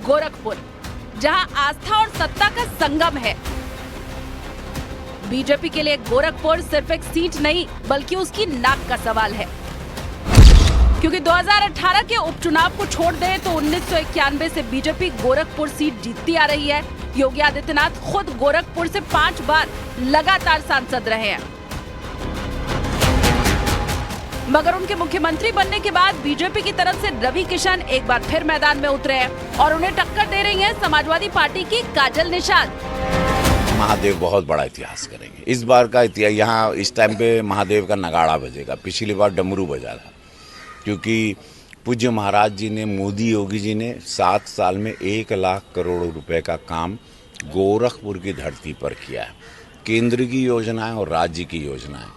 गोरखपुर, जहां आस्था और सत्ता का संगम है। बीजेपी के लिए गोरखपुर सिर्फ एक सीट नहीं बल्कि उसकी नाक का सवाल है, क्योंकि 2018 के उपचुनाव को छोड़ दें तो 1991 से बीजेपी गोरखपुर सीट जीतती आ रही है। योगी आदित्यनाथ खुद गोरखपुर से 5 बार लगातार सांसद रहे हैं, मगर उनके मुख्यमंत्री बनने के बाद बीजेपी की तरफ से रवि किशन एक बार फिर मैदान में उतरे हैं और उन्हें टक्कर दे रही है समाजवादी पार्टी की काजल निषाद। महादेव बहुत बड़ा इतिहास करेंगे इस बार का इतिहास। यहाँ इस टाइम पे महादेव का नगाड़ा बजेगा। पिछली बार डमरू बजा था, क्योंकि पूज्य महाराज जी ने, मोदी योगी जी ने 7 साल में 1 लाख करोड़ रुपए का काम गोरखपुर की धरती पर किया है। केंद्र की योजनाएं और राज्य की योजनाएं,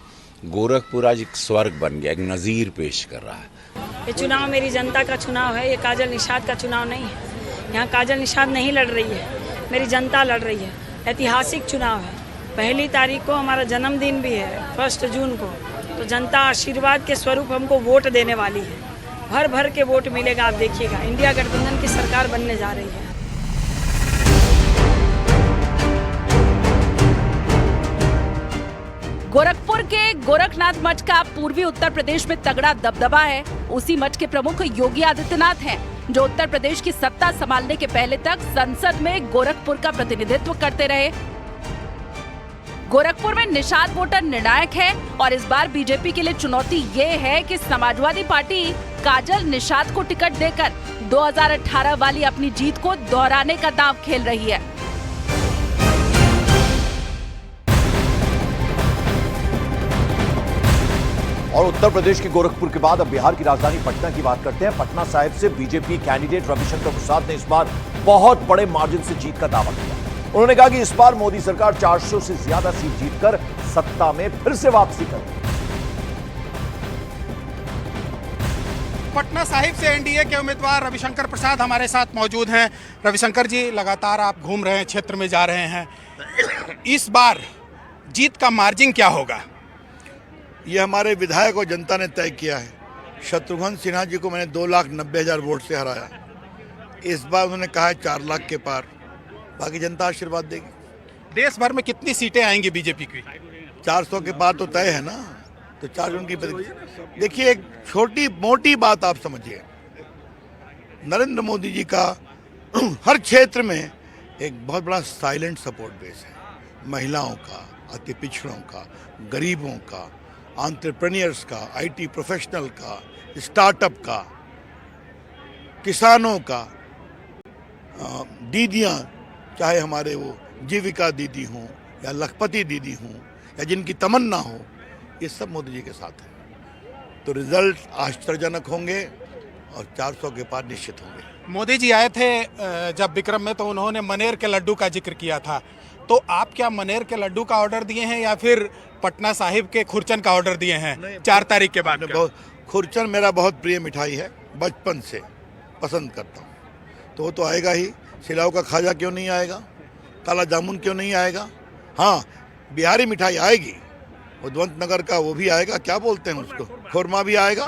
गोरखपुर आज एक स्वर्ग बन गया, एक नज़ीर पेश कर रहा है। ये चुनाव मेरी जनता का चुनाव है, ये काजल निषाद का चुनाव नहीं है। यहाँ काजल निषाद नहीं लड़ रही है, मेरी जनता लड़ रही है। ऐतिहासिक चुनाव है। 1 तारीख को हमारा जन्मदिन भी है, 1 जून को। तो जनता आशीर्वाद के स्वरूप हमको वोट देने वाली है। भर भर के वोट मिलेगा, आप देखिएगा। इंडिया गठबंधन की सरकार बनने जा रही है। गोरखपुर के गोरखनाथ मठ का पूर्वी उत्तर प्रदेश में तगड़ा दबदबा है। उसी मठ के प्रमुख योगी आदित्यनाथ हैं, जो उत्तर प्रदेश की सत्ता संभालने के पहले तक संसद में गोरखपुर का प्रतिनिधित्व करते रहे। गोरखपुर में निषाद वोटर निर्णायक है और इस बार बीजेपी के लिए चुनौती ये है कि समाजवादी पार्टी काजल निषाद को टिकट देकर 2018 वाली अपनी जीत को दोहराने का दांव खेल रही है। और उत्तर प्रदेश के गोरखपुर के बाद अब बिहार की राजधानी पटना की बात करते हैं। पटना साहिब से बीजेपी कैंडिडेट रविशंकर प्रसाद ने इस बार बहुत बड़े मार्जिन से जीत का दावा किया। उन्होंने कहा कि इस बार मोदी सरकार 400 से ज्यादा सीट जीतकर सत्ता में फिर से वापसी करेगी। पटना साहिब से एनडीए के उम्मीदवार रविशंकर प्रसाद हमारे साथ मौजूद हैं। रविशंकर जी, लगातार आप घूम रहे हैं, क्षेत्र में जा रहे हैं। इस बार जीत का मार्जिन क्या होगा? ये हमारे विधायक और जनता ने तय किया है। शत्रुघ्न सिन्हा जी को मैंने 2,90,000 वोट से हराया। इस बार उन्होंने कहा है 4 लाख के पार। बाकी जनता आशीर्वाद देगी। देश भर में कितनी सीटें आएंगी बीजेपी की? 400 के पार तो तय है ना, तो 4 उनकी। देखिए, एक छोटी मोटी बात आप समझिए, नरेंद्र मोदी जी का हर क्षेत्र में एक बहुत बड़ा साइलेंट सपोर्ट बेस है। महिलाओं का, अति पिछड़ों का, गरीबों का, एंटरप्रेन्योर्स का, आईटी प्रोफेशनल का, स्टार्टअप का, किसानों का, दीदियाँ, चाहे हमारे वो जीविका दीदी हों या लखपति दीदी हों या जिनकी तमन्ना हो, ये सब मोदी जी के साथ हैं। तो रिजल्ट आश्चर्यजनक होंगे और 400 के पार निश्चित होंगे। मोदी जी आए थे जब विक्रम में, तो उन्होंने मनेर के लड्डू का जिक्र किया था। तो आप क्या मनेर के लड्डू का ऑर्डर दिए हैं या फिर पटना साहिब के खुरचन का ऑर्डर दिए हैं 4 तारीख के बाद? खुरचन मेरा बहुत प्रिय मिठाई है, बचपन से पसंद करता हूँ, तो वो तो आएगा ही। सिलाव का खाजा क्यों नहीं आएगा? काला जामुन क्यों नहीं आएगा? हाँ, बिहारी मिठाई आएगी, उद्वंत नगर का वो भी आएगा, क्या बोलते हैं उसको, खुरमा भी आएगा,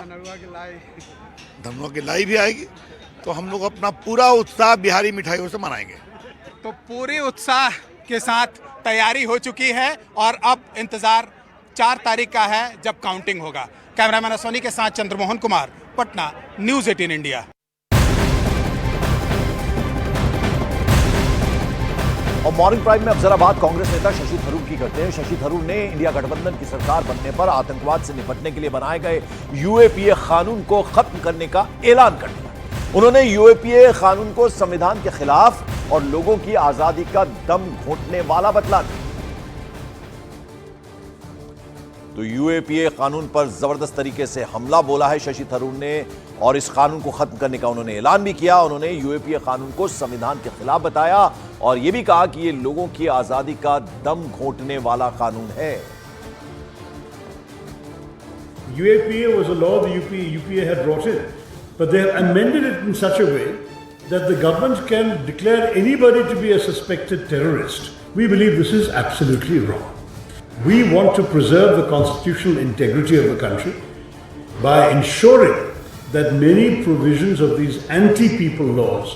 धनुआ की लाई भी आएगी। तो हम लोग अपना पूरा उत्साह बिहारी मिठाइयों से मनाएंगे। तो पूरे उत्साह के साथ तैयारी हो चुकी है और अब इंतजार 4 तारीख का है जब काउंटिंग होगा। कैमरामैन सोनी के साथ चंद्रमोहन कुमार, पटना, न्यूज़ 18 इंडिया। और मॉर्निंग प्राइम में अब जरा बात कांग्रेस नेता शशि थरूर की करते हैं। शशि थरूर ने इंडिया गठबंधन की सरकार बनने पर आतंकवाद से निपटने के लिए बनाए गए यूएपीए कानून को खत्म करने का ऐलान कर दिया। उन्होंने यूएपीए कानून को संविधान के खिलाफ और लोगों की आजादी का दम घोंटने वाला बतला दिया। तो यूएपीए कानून पर जबरदस्त तरीके से हमला बोला है शशि थरूर ने और इस कानून को खत्म करने का उन्होंने ऐलान भी किया। उन्होंने यूएपीए कानून को संविधान के खिलाफ बताया और यह भी कहा कि यह लोगों की आजादी का दम घोंटने वाला कानून है। UAPA was a law the UPA had brought in, but they have amended it in such a way that the government can declare anybody to be a suspected terrorist. We believe this is absolutely wrong. We want to preserve the constitutional integrity of the country by ensuring that many provisions of these anti-people laws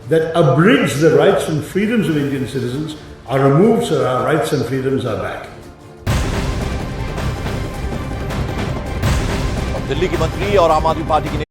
that abridge the rights and freedoms of Indian citizens are removed, so our rights and freedoms are back. Delhi की मंत्री और आम आदमी party की